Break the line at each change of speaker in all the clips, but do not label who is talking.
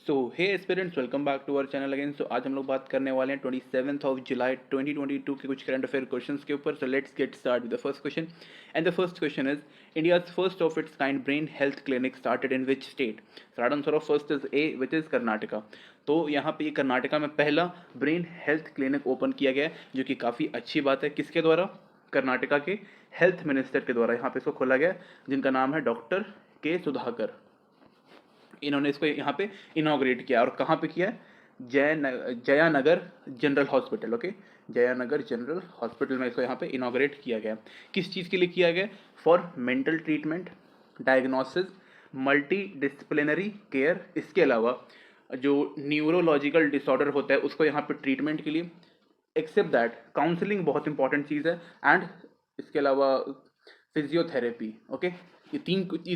So hey aspirants, welcome back to our channel again. So आज हम लोग बात करने वाले हैं 27 जुलाई 2022 के कुछ करंट अफेयर क्वेश्चंस के ऊपर। So let's get start with the first question and the first question is India's first of its kind brain health clinic started in which state. Right answer of first is a which is Karnataka. तो यहाँ पे ये कर्नाटका में पहला brain health clinic open किया गया है, जो कि काफ़ी अच्छी बात है। किसके द्वारा? कर्नाटका के हेल्थ मिनिस्टर के द्वारा यहाँ पे इसको खोला गया, जिनका नाम है डॉक्टर के सुधाकर। इन्होंने इसको यहाँ पे इनॉग्रेट किया। और कहाँ पे किया है? Jayanagar general hospital. Okay, Jayanagar general hospital में इसको यहाँ पे इनॉग्रेट किया गया। किस चीज़ के लिए किया गया? For mental treatment, diagnosis, multi disciplinary care. इसके अलावा जो न्यूरोलॉजिकल डिसऑर्डर होता है उसको यहाँ पे ट्रीटमेंट के लिए। एक्सेप्ट दैट काउंसलिंग बहुत इंपॉर्टेंट चीज़ है, एंड इसके अलावा फिजियोथेरेपी। ओके, ये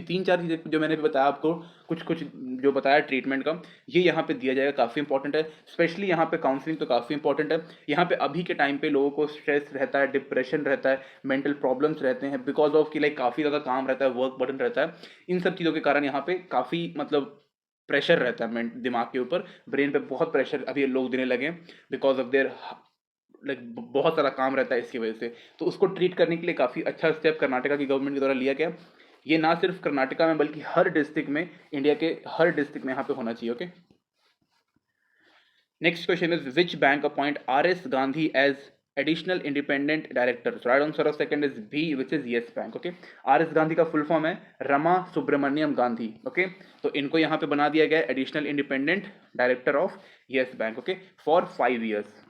तीन चार चीज़ें जो मैंने भी बताया आपको, कुछ कुछ जो बताया ट्रीटमेंट का, ये यहाँ पे दिया जाएगा। काफ़ी इंपॉर्टेंट है, स्पेशली यहाँ पे काउंसलिंग तो काफ़ी इंपॉर्टेंट है। यहाँ पे अभी के टाइम पे लोगों को स्ट्रेस रहता है, डिप्रेशन रहता है, मेंटल प्रॉब्लम्स रहते हैं, बिकॉज ऑफ कि लाइक काफ़ी ज़्यादा काम रहता है, वर्क बर्डन रहता है। इन सब चीज़ों के कारण यहाँ पे काफ़ी मतलब प्रेशर रहता है दिमाग के ऊपर, ब्रेन पे बहुत प्रेशर अभी लोग देने लगे बिकॉज ऑफ देयर लाइक बहुत सारा काम रहता है इसकी वजह से। तो उसको ट्रीट करने के लिए काफ़ी अच्छा स्टेप कर्नाटका की गवर्नमेंट के द्वारा लिया गया। ये ना सिर्फ कर्नाटका में बल्कि हर डिस्ट्रिक्ट में, इंडिया के हर डिस्ट्रिक्ट में यहाँ पे होना चाहिए। Okay, next question is which bank appoint R S Gandhi as additional independent director. Right answer of second is B which is Yes Bank. Okay, R S Gandhi का फुल फॉर्म है Rama Subramaniam Gandhi. Okay, तो इनको यहाँ पे बना दिया गया additional independent director of yes Bank. Okay, for 5 years.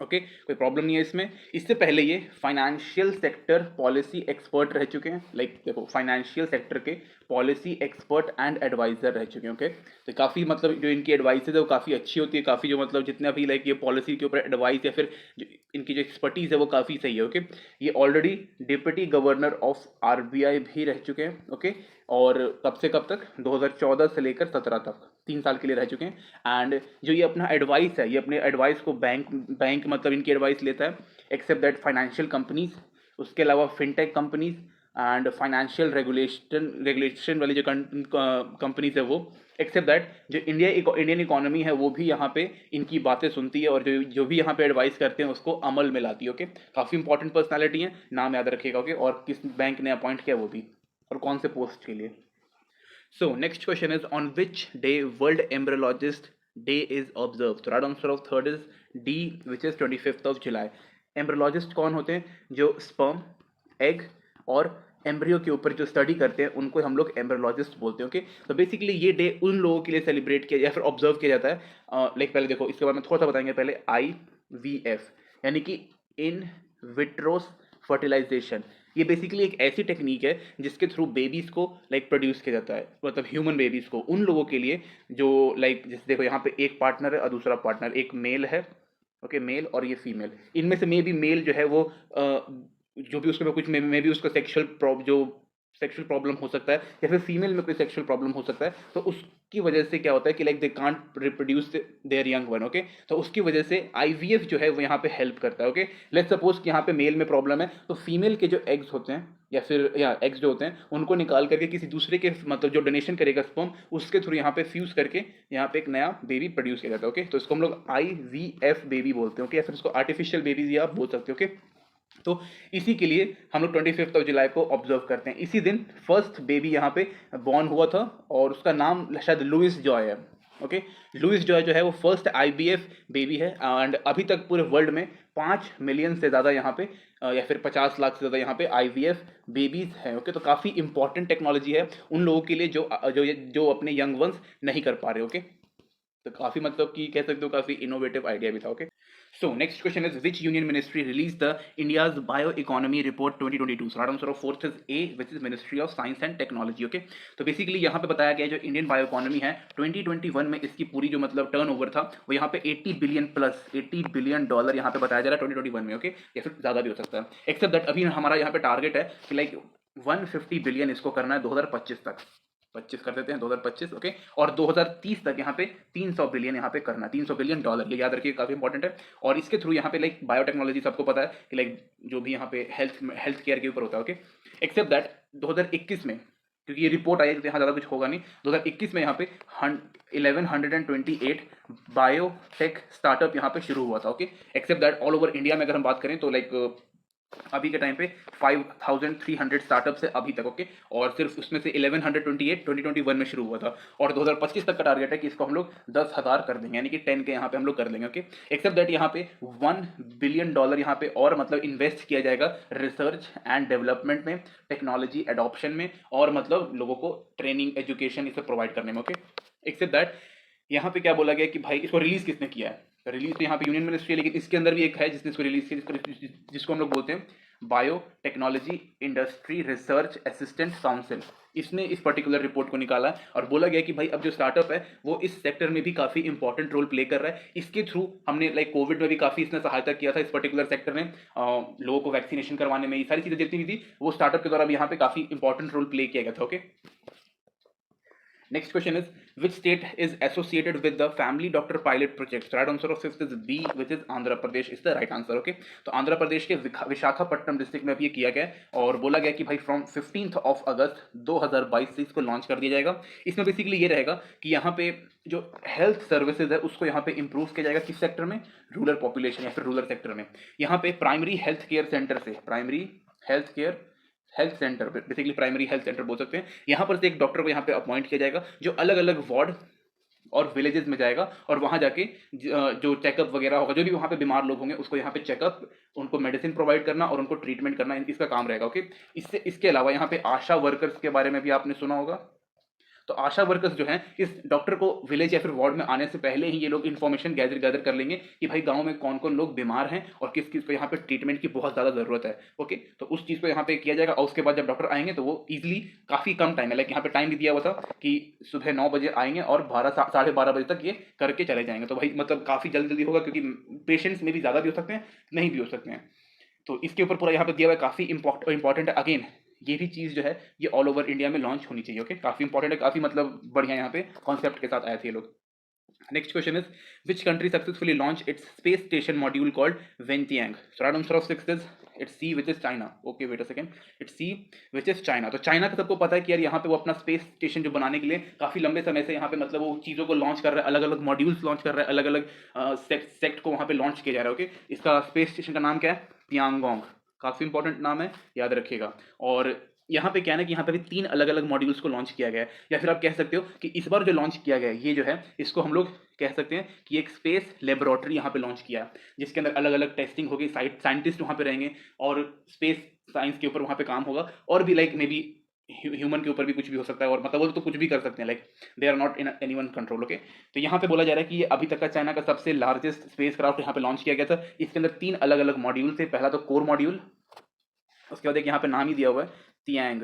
Okay, कोई प्रॉब्लम नहीं है इसमें। इससे पहले ये फाइनेंशियल सेक्टर पॉलिसी एक्सपर्ट रह चुके हैं। लाइक देखो, फाइनेंशियल सेक्टर के पॉलिसी एक्सपर्ट एंड एडवाइजर रह चुके हैं। ओके, तो काफ़ी मतलब जो इनकी एडवाइसेज है वो काफ़ी अच्छी होती है। काफ़ी जो मतलब जितना भी लाइक ये पॉलिसी के ऊपर एडवाइस या फिर जो इनकी जो एक्सपर्टीज़ है वो काफ़ी सही है। ओके, ये already deputy governor of RBI भी रह चुके हैं। ओके, और कब से कब तक? 2014 से लेकर 17 तक, 3 साल के लिए रह चुके हैं। एंड जो ये अपना एडवाइस है, ये अपने एडवाइस को बैंक मतलब इनकी एडवाइस लेता है। एक्सेप्ट दैट फाइनेंशियल कंपनीज, उसके अलावा fintech companies and financial regulation वाली जो कंपनीज है वो। एक्सेप्ट दैट जो इंडियन इकोनॉमी है वो भी यहाँ पे इनकी बातें सुनती है, और जो भी यहाँ पे एडवाइस करते हैं उसको अमल में लाती है। ओके, काफ़ी इंपॉर्टेंट पर्सनालिटी है, नाम याद रखिएगा। ओके, और किस बैंक ने अपॉइंट किया वो भी, और कौन से पोस्ट के लिए। So next question is on which day World Embryologist Day is observed? So right answer of third is D, which is 25th of July. एम्ब्रोलॉजिस्ट कौन होते हैं? जो स्पर्म, एग और एम्ब्रियो के ऊपर जो स्टडी करते हैं उनको हम लोग एम्ब्रोलॉजिस्ट बोलते हैं। ओके, तो बेसिकली ये डे उन लोगों के लिए सेलिब्रेट किया या फिर ऑब्जर्व किया जाता है। लाइक पहले देखो, इसके बारे में थोड़ा सा बताएंगे। पहले IVF यानी कि इन विट्रोस फर्टिलाइजेशन। ये बेसिकली एक ऐसी टेक्निक है जिसके थ्रू बेबीज को लाइक प्रोड्यूस किया जाता है, मतलब ह्यूमन बेबीज को, उन लोगों के लिए जो लाइक जैसे देखो यहाँ पे एक पार्टनर है और दूसरा पार्टनर, एक मेल है। ओके, मेल और ये फीमेल। इनमें से मे बी मेल जो है वो जो भी उसके में कुछ मे बी उसका सेक्सुअल प्रॉब्लम हो सकता है, या फिर फीमेल में कोई सेक्सुअल प्रॉब्लम हो सकता है। तो उसकी वजह से क्या होता है कि like they can't reproduce there young one. Okay, तो उसकी वजह से IVF जो है वो यहाँ पे हेल्प करता है। ओके, लेट्स सपोज कि यहाँ पे मेल में प्रॉब्लम है, तो फीमेल के जो एग्स होते हैं या फिर एग्स जो होते हैं उनको निकाल करके किसी दूसरे के मतलब जो डोनेशन करेगा स्पर्म, उसके थ्रू यहाँ पे फ्यूज करके यहाँ पे एक नया बेबी प्रोड्यूस किया जाता है। ओके, तो इसको हम लोग IVF बेबी बोलते हैं। ओके, या फिर इसको आर्टिफिशियल बेबीज भी आप बोल सकते हो। ओके, तो इसी के लिए हम लोग 25th ऑफ जुलाई को ऑब्जर्व करते हैं। इसी दिन फर्स्ट बेबी यहाँ पे बॉर्न हुआ था, और उसका नाम शायद लुइस जॉय है। ओके, लुइस जॉय जो है वो फर्स्ट IVF बेबी है, एंड अभी तक पूरे वर्ल्ड में 5 मिलियन से ज़्यादा यहाँ पे या फिर 50 लाख से ज़्यादा यहाँ पे IVF बेबीज़ हैं। ओके, तो काफ़ी इंपॉर्टेंट टेक्नोलॉजी है उन लोगों के लिए जो अपने यंग वंस नहीं कर पा रहे। ओके, तो काफ़ी मतलब कि कह सकते हो काफ़ी इनोवेटिव आइडिया भी था। Okay, so next question is which union ministry released the India's bioeconomy report 2022? So right answer of fourth is A, which is Ministry of Science and Technology. Okay, तो बेसिकली यहाँ पे बताया गया जो Indian bio economy है 2021 में इसकी पूरी जो मतलब टर्नओवर था वो यहाँ पे 80 बिलियन प्लस $80 बिलियन यहाँ पे बताया जा रहा है 2021 में। ओके, या फिर ज़्यादा भी हो सकता है। एक्सेप्ट दैट अभी हमारा यहाँ पे टारगेट है कि लाइक 150 बिलियन इसको करना है 2025 तक। 25 कर देते हैं 2025। ओके, और 2030 तक यहाँ पे 300 बिलियन यहाँ पे करना, $300 बिलियन, ये याद रखिए, काफ़ी इंपॉर्टेंट है। और इसके थ्रू यहाँ पे लाइक बायोटेक्नोलॉजी सबको पता है कि लाइक जो भी यहाँ पे हेल्थ केयर के ऊपर होता है। ओके, एक्सेप्ट दैट 2021 में, क्योंकि ये रिपोर्ट आई है तो यहाँ ज़्यादा कुछ होगा नहीं, 2021 में यहाँ पे 1128 बायोटेक स्टार्टअप यहाँ पे शुरू हुआ था। Okay, except that all over India में अगर हम बात करें तो लाइक अभी के टाइम पे 5300 स्टार्टअप से अभी तक। ओके, और सिर्फ उसमें से 1128 2021 में शुरू हुआ था, और 2025 तक का टारगेट है कि इसको हम लोग 10,000 कर देंगे, यानी कि 10 के यहाँ पे हम लोग कर लेंगे। ओके, एक्सेप्ट दैट यहाँ पे $1 बिलियन यहाँ पे और मतलब इन्वेस्ट किया जाएगा रिसर्च एंड डेवलपमेंट में, टेक्नोलॉजी एडॉप्शन में, और मतलब लोगों को ट्रेनिंग एजुकेशन इसे प्रोवाइड करने में। ओके, एक्सेप्ट दैट यहाँ पे क्या बोला गया कि भाई इसको रिलीज किसने किया है, रिलीज तो यहाँ पे यूनियन मिनिस्ट्री है, लेकिन इसके अंदर भी एक है जिसने इसको रिलीज किया, जिसको हम लोग बोलते हैं bio technology industry research assistant council. इसने इस पर्टिकुलर रिपोर्ट को निकाला है और बोला गया कि भाई अब जो स्टार्टअप है वो इस सेक्टर में भी काफी इंपॉर्टेंट रोल प्ले कर रहा है। इसके थ्रू हमने लाइक कोविड में भी काफी इसने सहायता किया था इस पर्टिकुलर सेक्टर में, लोगों को वैक्सीनेशन करवाने में, ये सारी चीजें जितनी भी थी वो स्टार्टअप के द्वारा भी यहाँ पे काफी इंपॉर्टेंट रोल प्ले किया गया था। Okay, next question is, which state is associated with the family doctor pilot project? So right answer of fifth is B, which is Andhra Pradesh is the right answer. Okay, तो आंध्र प्रदेश के Visakhapatnam district में भी ये किया गया है, और बोला गया कि भाई फ्रॉम 15 अगस्त 2022 से इसको लॉन्च कर दिया जाएगा। इसमें बेसिकली ये रहेगा कि यहाँ पे जो हेल्थ सर्विसेज है उसको यहाँ पे इंप्रूव किया जाएगा, किस सेक्टर में, रूरल पॉपुलेशन या फिर रूरल सेक्टर में। यहाँ पे प्राइमरी हेल्थ केयर सेंटर से, primary health centre, basically primary health centre बोल सकते हैं, यहाँ पर से एक डॉक्टर को यहाँ पे अपॉइंट किया जाएगा जो अलग अलग वार्ड और विलेजेस में जाएगा, और वहाँ जाके जो चेकअप वगैरह होगा, जो भी वहाँ पे बीमार लोग होंगे उसको यहाँ पे चेकअप, उनको मेडिसिन प्रोवाइड करना और उनको ट्रीटमेंट करना, इसका काम रहेगा। ओके, इसके अलावा यहाँ पे आशा वर्कर्स के बारे में भी आपने सुना होगा। तो आशा वर्कर्स जो हैं इस डॉक्टर को विलेज या फिर वार्ड में आने से पहले ही ये लोग इन्फॉर्मेशन गैदर कर लेंगे कि भाई गांव में कौन कौन लोग बीमार हैं और किस किस को यहाँ पे ट्रीटमेंट की बहुत ज़्यादा ज़रूरत है। ओके, तो उस चीज़ को यहाँ पे किया जाएगा, और उसके बाद जब डॉक्टर आएंगे तो वो ईजिली काफ़ी कम टाइम है, लाइक यहाँ पे टाइम भी दिया हुआ था कि सुबह 9 बजे आएंगे और 12 साढ़े 12 बजे तक ये करके चले जाएंगे। तो भाई मतलब काफ़ी जल्दी होगा, क्योंकि पेशेंट्स में भी ज़्यादा भी हो सकते हैं, नहीं भी हो सकते हैं। तो इसके ऊपर पूरा यहाँ पे दिया हुआ है, काफ़ी इंपॉर्टेंट है। अगेन ये भी चीज़ जो है ये ऑल ओवर इंडिया में लॉन्च होनी चाहिए। ओके, काफ़ी इंपॉर्टेंट है, काफ़ी मतलब बढ़िया यहाँ पे कॉन्सेप्ट के साथ आए थे ये लोग। Next question is, which country successfully launch its space station module called Wentian? So right answer of six is it's C, which is China. Okay, wait a second, it's C, which is China. तो China का सबको पता है कि यार यहाँ पे वो अपना स्पेस स्टेशन जो बनाने के लिए काफ़ी लंबे समय से यहाँ पे मतलब वो चीज़ों को लॉन्च कर रहा है, अलग अलग मॉड्यूल्स लॉन्च कर रहा है, अलग अलग सेक्ट को वहाँ पे लॉन्च किया जा रहा है। ओके, इसका स्पेस स्टेशन का नाम क्या है, पियांगोंग, काफ़ी इंपॉर्टेंट नाम है, याद रखिएगा। और यहाँ पे क्या है ना कि यहाँ पे भी 3 अलग अलग मॉड्यूल्स को लॉन्च किया गया है, या फिर आप कह सकते हो कि इस बार जो लॉन्च किया गया है ये जो है इसको हम लोग कह सकते हैं कि एक स्पेस लेबोरेटरी यहाँ पे लॉन्च किया है, जिसके अंदर अलग अलग टेस्टिंग होगी, साइंटिस्ट वहाँ पे रहेंगे और स्पेस साइंस के ऊपर वहाँ पे काम होगा, और भी लाइक मे बी ह्यूमन के ऊपर भी कुछ भी हो सकता है, और मतलब वो तो कुछ भी कर सकते हैं, like they are not in any one control. Okay, तो यहाँ पे बोला जा रहा है कि ये अभी तक का चाइना का सबसे लार्जेस्ट स्पेस क्राफ्ट यहाँ पे लॉन्च किया गया था। इसके अंदर 3 अलग अलग मॉड्यूल थे, पहला तो कोर मॉड्यूल, उसके बाद एक यहाँ पे नाम ही दिया हुआ है तियांग।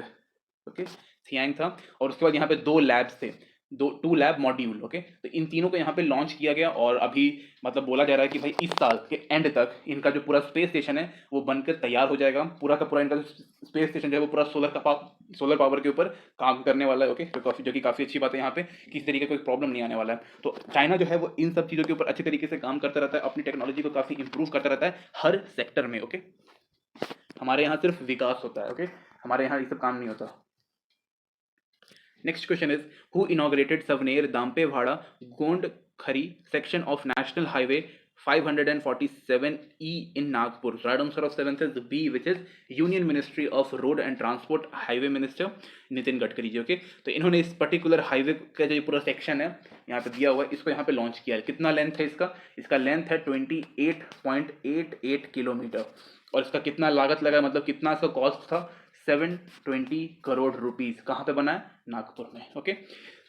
ओके, थियांग था, और उसके बाद यहाँ पे 2 लैब्स थे, 2 लैब मॉड्यूल। ओके, तो इन तीनों को यहाँ पे लॉन्च किया गया, और अभी मतलब बोला जा रहा है कि भाई इस साल के एंड तक इनका जो पूरा स्पेस स्टेशन है वो बनकर तैयार हो जाएगा। पूरा का पूरा इनका स्पेस स्टेशन जो है वो पूरा सोलर पावर के ऊपर काम करने वाला है। ओके, जो कि काफ़ी अच्छी बात है, यहाँ पे किसी तरीके का कोई प्रॉब्लम नहीं आने वाला है। तो चाइना जो है वो इन सब चीज़ों के ऊपर अच्छे तरीके से काम करता रहता है, अपनी टेक्नोलॉजी को काफ़ी इंप्रूव करता रहता है हर सेक्टर में। ओके, हमारे यहाँ सिर्फ विकास होता है। ओके, हमारे यहाँ ये सब काम नहीं होता। Next question is, who inaugurated Savner Dampewada Gondkhari section of National Highway 547E in Nagpur? So right answer of 7th is B, which is Union Ministry of Road and Transport Highway Minister Nitin Gadkari ji. Okay, तो इन्होंने इस particular highway का जो पूरा section है यहाँ पे दिया हुआ है इसको यहाँ पे लॉन्च किया है। कितना लेंथ है इसका? इसका लेंथ है 28.88 किलोमीटर, और इसका कितना लागत लगा, मतलब कितना इसका कॉस्ट था, 720 करोड़ रुपीस। कहाँ पे बना है? नागपुर में। ओके,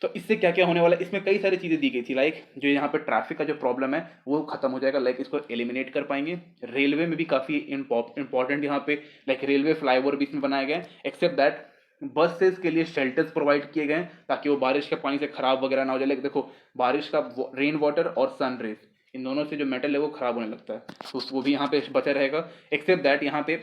तो इससे क्या क्या होने वाला है, इसमें कई सारी चीज़ें दी गई थी, लाइक जो यहाँ पे ट्रैफिक का जो प्रॉब्लम है वो खत्म हो जाएगा, लाइक इसको एलिमिनेट कर पाएंगे। रेलवे में भी काफ़ी इंपॉर्टेंट यहाँ पे लाइक रेलवे फ्लाईओवर भी इसमें बनाए गए, एक्सेप्ट दैट बसेस के लिए शेल्टर्स प्रोवाइड किए गए ताकि वो बारिश के पानी से खराब वगैरह ना हो जाए। लाइक देखो, बारिश का रेन वाटर और सन रेज, इन दोनों से जो मेटल है वो खराब होने लगता है, तो वो भी यहाँ पे बचा रहेगा। एक्सेप्ट दैट यहाँ पे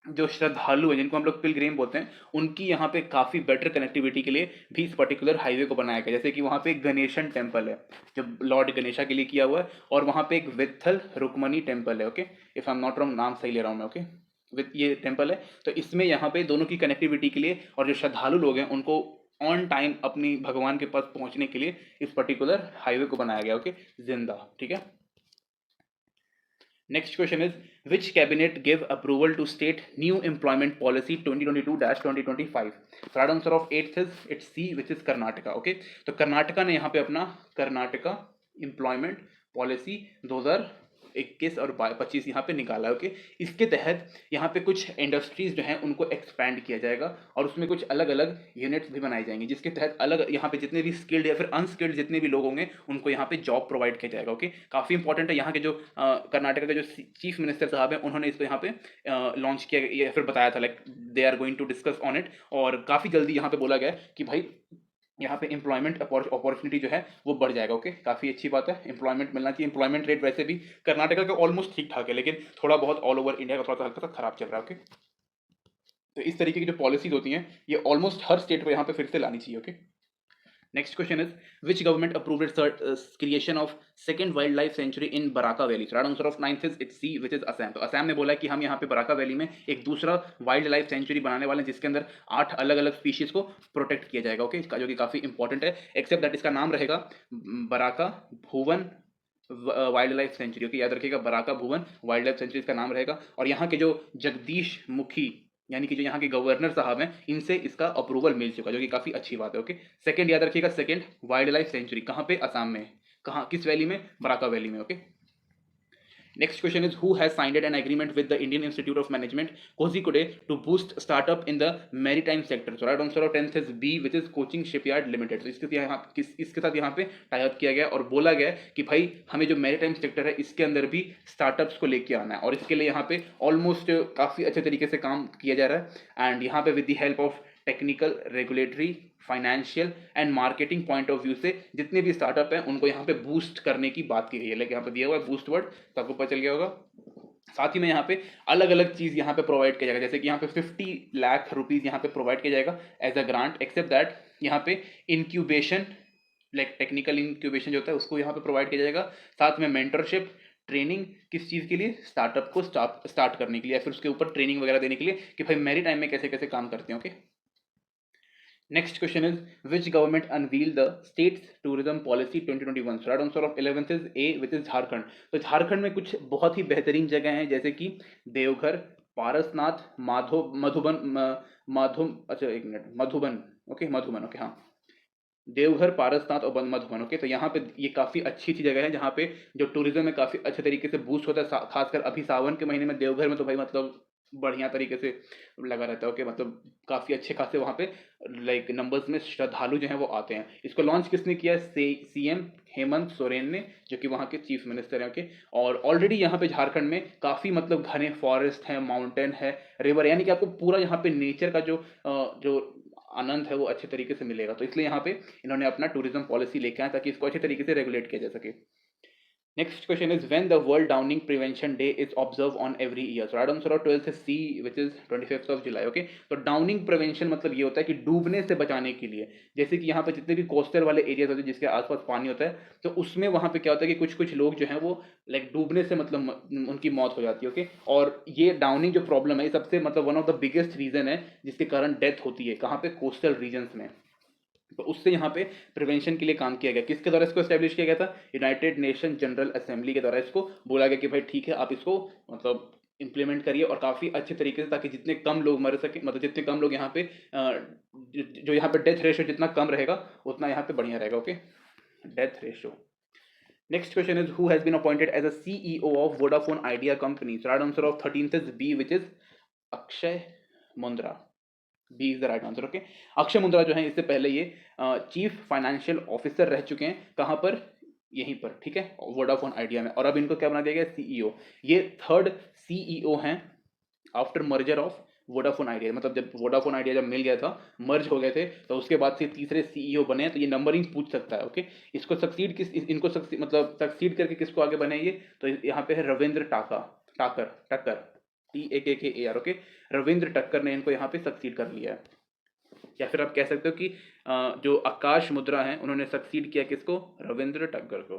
जो श्रद्धालु हैं जिनको हम लोग पिलग्रिम बोलते हैं, उनकी यहाँ पे काफ़ी बेटर कनेक्टिविटी के लिए भी इस पर्टिकुलर हाईवे को बनाया गया। जैसे कि वहाँ पे एक गणेशन टेम्पल है जो लॉर्ड गणेशा के लिए किया हुआ है, और वहाँ पे एक वित्थल रुक्मणी टेम्पल है। Okay, if I am not wrong, नाम सही ले रहा हूँ मैं। ओके, विथ ये टेम्पल है, तो इसमें यहाँ पे दोनों की कनेक्टिविटी के लिए और जो श्रद्धालु लोग हैं उनको ऑन टाइम अपनी भगवान के पास पहुंचने के लिए इस पर्टिकुलर हाईवे को बनाया गया, ओके, जिंदा, ठीक है। Next question is which cabinet give approval to state new employment policy 2022-2025। Right answer of eighth is it's C which is Karnataka, okay. तो कर्नाटका ने यहाँ पे अपना कर्नाटका एम्प्लॉयमेंट पॉलिसी 2021 और 25 यहाँ पे निकाला है, ओके। इसके तहत यहाँ पे कुछ इंडस्ट्रीज जो हैं उनको एक्सपैंड किया जाएगा और उसमें कुछ अलग अलग यूनिट्स भी बनाई जाएंगी, जिसके तहत अलग यहाँ पे जितने भी स्किल्ड या फिर अनस्किल्ड जितने भी लोग होंगे उनको यहाँ पे जॉब प्रोवाइड किया जाएगा, ओके। काफ़ी इंपॉर्टेंट है। यहाँ के जो कर्नाटका के जो चीफ मिनिस्टर साहब हैं उन्होंने इसको यहाँ पे लॉन्च किया या फिर बताया था, like they are going to discuss on it, और काफ़ी जल्दी यहाँ पे बोला गया कि भाई यहाँ पे एम्प्लॉयमेंट अपॉर्चुनिटी जो है वो बढ़ जाएगा, ओके। काफ़ी अच्छी बात है, एम्प्लॉयमेंट मिलना चाहिए। एम्प्लॉयमेंट रेट वैसे भी कर्नाटका का ऑलमोस्ट ठीक ठाक है, लेकिन थोड़ा बहुत ऑल ओवर इंडिया का थोड़ा सा हल्का सा खराब चल रहा है, ओके। तो इस तरीके की जो पॉलिसीज होती हैं ये ऑलमोस्ट हर स्टेट को यहाँ पे फिर से लानी चाहिए, okay. Next question is which government approved creation of second wildlife sanctuary in Barak valley. Right answer of ninth is it's C which is Assam. तो असम ने बोला कि हम यहाँ पे बराका वैली में एक दूसरा वाइल्ड लाइफ सेंचुरी बनाने वाले हैं जिसके अंदर 8 अलग अलग स्पीशीज को प्रोटेक्ट किया जाएगा, ओके, जो कि काफ़ी इंपॉर्टेंट है। एक्सेप्ट दैट इसका नाम रहेगा बराका भुवन वाइल्ड लाइफ सेंचुरी, ओके, याद रखिएगा, बराका भुवन वाइल्ड लाइफ सेंचुरी इसका नाम रहेगा। और यहाँ के जो जगदीश मुखी यानी कि जो यहाँ के गवर्नर साहब हैं इनसे इसका अप्रूवल मिल चुका, जो कि काफ़ी अच्छी बात है, ओके। सेकंड याद रखिएगा, सेकंड वाइल्ड लाइफ सेंचुरी कहाँ पे, असम में। कहाँ, किस वैली में, बराका वैली में, okay. Next question is who has signed an agreement with the Indian Institute of Management Kozhikode to boost startup in the maritime sector। So right answer of 10th is B which is Cochin Shipyard Limited। तो इसके साथ यहाँ पे tie up किया गया और बोला गया कि भाई हमें जो मैरीटाइम सेक्टर है इसके अंदर भी स्टार्टअप्स को लेके आना है, और इसके लिए यहाँ पे ऑलमोस्ट काफ़ी अच्छे तरीके से काम किया जा रहा है। एंड यहाँ पे with the help of technical, regulatory, financial and marketing point of view से जितने भी स्टार्टअप हैं उनको यहाँ पे बूस्ट करने की बात की गई है। लाइक यहाँ पे दिया हुआ है बूस्ट वर्ड, तो आपको पता चल गया होगा। साथ ही में यहाँ पे अलग अलग चीज़ यहाँ पे प्रोवाइड किया जाएगा, जैसे कि यहाँ पे 50 लाख रुपीज़ यहाँ पे प्रोवाइड किया जाएगा as a grant. Except that यहाँ पे इंक्यूबेशन, लाइक टेक्निकल इंक्यूबेशन जो होता है उसको यहाँ पे प्रोवाइड किया जाएगा। साथ में मेंटरशिप, ट्रेनिंग, किस चीज़ के लिए, स्टार्टअप को स्टार्ट करने के लिए या फिर उसके ऊपर ट्रेनिंग वगैरह देने के लिए कि भाई मेरी टाइम में कैसे कैसे काम करते हैं, okay. Next question is which government unveil the states tourism policy 2021। Right answer of 11th is a which is Jharkhand. तो झारखंड में कुछ बहुत ही बेहतरीन जगह हैं जैसे कि देवघर, पारसनाथ, अच्छा एक minute, Madhuban, okay, Madhuban, okay, हाँ, देवघर, पारसनाथ और मधुबन, ओके। तो यहाँ पे ये काफ़ी अच्छी अच्छी जगह है जहाँ पे जो टूरिज्म है काफ़ी अच्छे तरीके से बूस्ट होता है। खासकर अभी सावन के महीने में देवघर में तो भाई मतलब बढ़िया तरीके से लगा रहता है, ओके। मतलब काफ़ी अच्छे खासे वहाँ पे लाइक नंबर्स में श्रद्धालु जो हैं वो आते हैं। इसको लॉन्च किसने किया है, सीएम हेमंत सोरेन ने, जो कि वहाँ के चीफ मिनिस्टर हैं, ओके। और ऑलरेडी यहाँ पे झारखंड में काफ़ी मतलब घने फॉरेस्ट हैं, माउंटेन है, रिवर, यानी कि आपको पूरा यहाँ पे नेचर का जो आनंद है वो अच्छे तरीके से मिलेगा। तो इसलिए यहाँ पे इन्होंने अपना टूरिज्म पॉलिसी लेके आया ताकि इसको अच्छे तरीके से रेगुलेट किया जा सके। Next question is when the world drowning prevention day is observe on every year. So right answer of 12th C which is 25th of July, okay. तो डाउनिंग प्रिवेंशन मतलब ये होता है कि डूबने से बचाने के लिए, जैसे कि यहाँ पे जितने भी कोस्टल वाले एरियाज होते हैं जिसके आसपास पानी होता है, तो उसमें वहाँ पे क्या होता है कि कुछ कुछ लोग जो हैं वो लाइक डूबने से मतलब उनकी मौत हो जाती है, ओके। और ये डाउनिंग जो प्रॉब्लम है सबसे मतलब one of the biggest reason है जिसके कारण डेथ होती है, कहाँ पे, कोस्टल रीजन्स में। तो उससे यहाँ पे प्रिवेंशन के लिए काम किया गया। किसके द्वारा इसको एस्टेब्लिश किया गया था, यूनाइटेड नेशन जनरल असेंबली के द्वारा इसको बोला गया कि भाई ठीक है आप इसको मतलब इम्प्लीमेंट करिए और काफ़ी अच्छे तरीके से, ताकि जितने कम लोग मर सके, मतलब जितने कम लोग यहाँ पे जो यहाँ पे डेथ रेशो जितना कम रहेगा उतना यहाँ पे बढ़िया रहेगा, okay, death ratio. Next question is who has been appointed as a CEO of Vodafone Idea company. Right answer of 13th is B which is Akshaya Mundra. B is the right answer, okay. Akshaya Mundra जो है इससे पहले ये chief financial officer रह चुके हैं, कहाँ पर, यहीं पर, ठीक है, वोडाफोन आइडिया में। और अब इनको क्या बना दिया गया, सीईओ। ये थर्ड सीईओ हैं after merger of Vodafone idea. मतलब जब वोडाफोन आइडिया जब मिल गया था, मर्ज हो गए थे, तो उसके बाद से तीसरे सीईओ बने हैं। तो ये नंबरिंग पूछ सकता है, ओके। इसको सक्सीड इनको मतलब सक्सीड करके किसको आगे बने ये, तो यहाँ पे है रविंद्र टक्कर, TAKKAR, ओके। रविंद्र टक्कर ने इनको यहाँ पे सक्सीड कर लिया है। या फिर आप कह सकते हो कि जो आकाश मुद्रा हैं उन्होंने सक्सीड किया किसको, रविंद्र टक्कर को।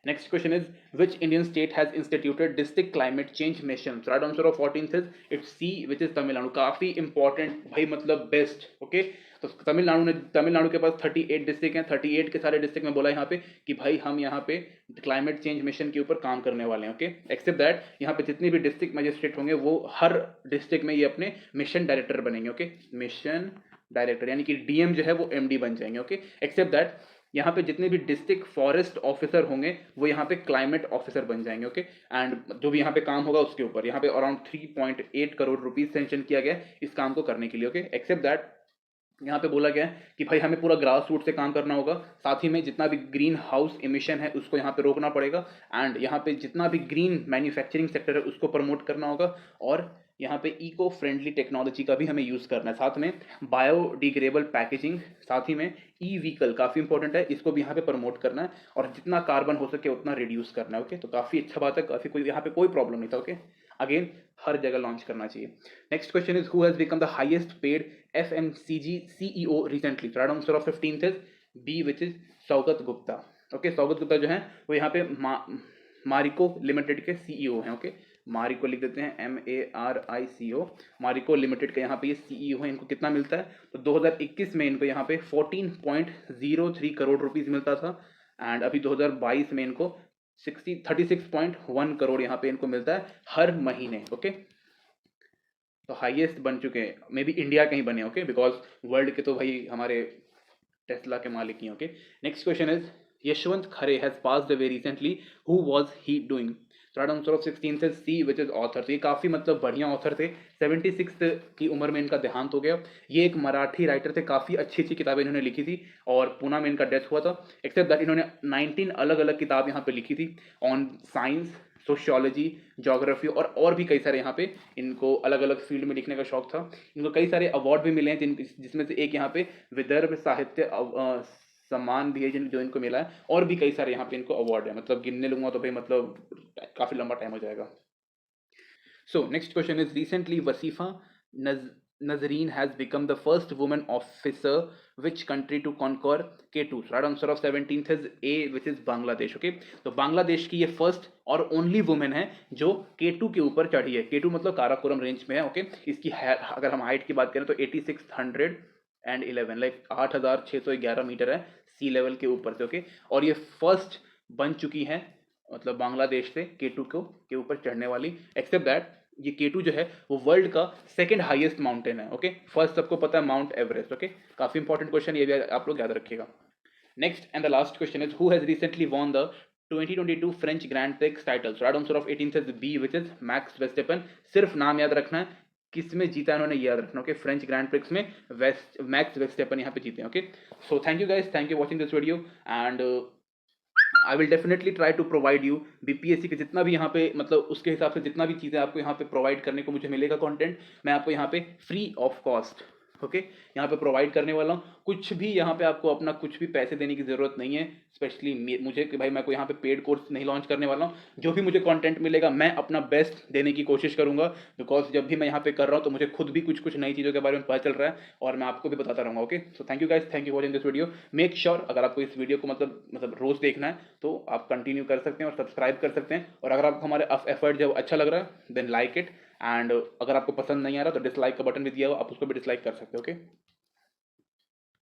Next question is which Indian state has instituted district climate change mission. Right answer of 14th is it's C which is Tamil Nadu. काफी इंपॉर्टेंट भाई, मतलब बेस्ट, ओके। तो तमिलनाडु के पास 38 डिस्ट्रिक्ट हैं, 38 के सारे डिस्ट्रिक्ट में बोला यहाँ पे कि भाई हम यहाँ पे क्लाइमेट चेंज मिशन के ऊपर काम करने वाले हैं, ओके। एक्सेप्ट दैट यहाँ पे जितने भी डिस्ट्रिक्ट मजिस्ट्रेट होंगे वो हर डिस्ट्रिक्ट में ये अपने मिशन डायरेक्टर बनेंगे, ओके। मिशन डायरेक्टर यानी कि डीएम जो है वो एमडी बन जाएंगे, ओके। एक्सेप्ट दैट यहाँ पे जितने भी डिस्ट्रिक्ट फॉरेस्ट ऑफिसर होंगे वो यहाँ पे क्लाइमेट ऑफिसर बन जाएंगे, ओके। एंड जो भी यहाँ पे काम होगा उसके ऊपर यहाँ पे अराउंड 3.8 करोड़ रुपीज सेंक्शन किया गया है इस काम को करने के लिए, ओके। एक्सेप्ट दैट यहाँ पे बोला गया है कि भाई हमें पूरा ग्रास रूट से काम करना होगा, साथ ही में जितना भी ग्रीन हाउस इमिशन है उसको यहाँ पे रोकना पड़ेगा, एंड यहाँ पे जितना भी ग्रीन मैन्युफैक्चरिंग सेक्टर है उसको प्रमोट करना होगा, और यहाँ पे इको फ्रेंडली टेक्नोलॉजी का भी हमें यूज़ करना है, साथ में बायोडिग्रेडेबल पैकेजिंग, साथ ही में ई व्हीकल काफ़ी इंपॉर्टेंट है, इसको भी यहाँ पे प्रमोट करना है, और जितना कार्बन हो सके उतना रिड्यूस करना है, ओके। तो काफ़ी अच्छा बात है, काफ़ी कोई यहाँ पे कोई प्रॉब्लम नहीं था, ओके। अगेन हर जगह लॉन्च करना चाहिए। Next question is who has become the highest paid FMCG CEO recently. Right answer of 15th is B which is Saugata Gupta, okay. Saugata Gupta जो है वो यहाँ पे मारिको लिमिटेड के सीईओ हैं, ओके। मारिको लिख देते हैं MARICO, मारिको लिमिटेड का यहाँ पे ये सीईओ है। इनको कितना मिलता है तो 2021 में इनको यहाँ पे 14.03 करोड़ रुपीस मिलता था, एंड अभी 2022 में इनको 36.1 करोड़ यहाँ पे इनको मिलता है हर महीने, ओके। तो हाईएस्ट बन चुके हैं, मे बी इंडिया के ही बने, ओके, बिकॉज वर्ल्ड के तो भाई हमारे टेस्ला के मालिक ही, okay. Next question is Yashwant Khare has passed away recently, who was he doing. Right answer of 16th is C which is author. तो ये काफ़ी मतलब बढ़िया ऑथर थे, 76 की उम्र में इनका देहांत हो गया। ये एक मराठी राइटर थे, काफ़ी अच्छी अच्छी किताबें इन्होंने लिखी थी, और पूना में इनका डेथ हुआ था। एक्सेप्ट दैट इन्होंने 19 अलग अलग किताब यहाँ पे लिखी थी ऑन साइंस, सोशियोलॉजी, ज्योग्राफी, और भी कई सारे यहाँ पे इनको अलग अलग फील्ड में लिखने का शौक था। इनको कई सारे अवार्ड भी मिले हैं, जिसमें से एक यहाँ पे विदर्भ साहित्य सम्मान भी है जो इनको मिला है, और भी कई सारे यहाँ पे इनको अवार्ड है। मतलब गिनने लूंगा तो भाई मतलब काफ़ी लंबा टाइम हो जाएगा। So next question is recently Wasfia Nazreen has become the first woman officer which country to conquer K2? Right answer of 17th is A which is Bangladesh, okay। तो बांग्लादेश की ये फर्स्ट और ओनली वुमेन है जो K2 के ऊपर चढ़ी है। K2 मतलब काराकोरम रेंज में है, ओके। इसकी अगर हम हाइट की बात करें तो 8611 लाइक 8611 मीटर है सी लेवल के ऊपर से, ओके। और ये फर्स्ट बन चुकी है मतलब बांग्लादेश से K2 के ऊपर चढ़ने वाली। एक्सेप्ट दैट ये K2 जो है वो वर्ल्ड का सेकंड हाईएस्ट माउंटेन है, ओके। फर्स्ट सबको पता है माउंट एवरेस्ट, ओके। काफी इंपॉर्टेंट क्वेश्चन, ये भी आप लोग याद रखिएगा। Next and the last question is who has recently won the 2022 French Grand Prix titles. Right answer of 18th is B which is Max Verstappen. सिर्फ नाम याद रखना है, किस में जीता है उन्होंने याद रखना, ओके। फ्रेंच ग्रैंड प्रिक्स में मैक्स वेस्टेपन यहाँ पे जीते हैं, okay. So thank you guys, thank you watching this video, and I will definitely try to provide you BPSC के जितना भी यहाँ पे मतलब उसके हिसाब से जितना भी चीज़ें आपको यहाँ पे प्रोवाइड करने को मुझे मिलेगा कंटेंट, मैं आपको यहाँ पे फ्री ऑफ कॉस्ट, ओके, यहाँ पे प्रोवाइड करने वाला हूँ। कुछ भी यहाँ पे आपको अपना कुछ भी पैसे देने की ज़रूरत नहीं है, स्पेशली मुझे कि भाई मैं कोई यहाँ पे पेड कोर्स नहीं लॉन्च करने वाला हूँ। जो भी मुझे कंटेंट मिलेगा मैं अपना बेस्ट देने की कोशिश करूँगा, बिकॉज जब भी मैं यहाँ पे कर रहा हूँ तो मुझे खुद भी कुछ नई चीज़ों के बारे में पता चल रहा है, और मैं आपको भी बताता रहूँगा, okay. So thank you guys, thank you watching this video. Make sure अगर आपको इस वीडियो को मतलब रोज़ देखना है तो आप कंटिन्यू कर सकते हैं और सब्सक्राइब कर सकते हैं, और अगर आपको हमारे एफर्ट जब अच्छा लग रहा है देन लाइक इट, एंड अगर आपको पसंद नहीं आ रहा तो डिसलाइक का बटन भी दिया हुआ, आप उसको भी डिसलाइक कर सकते हो, ओके।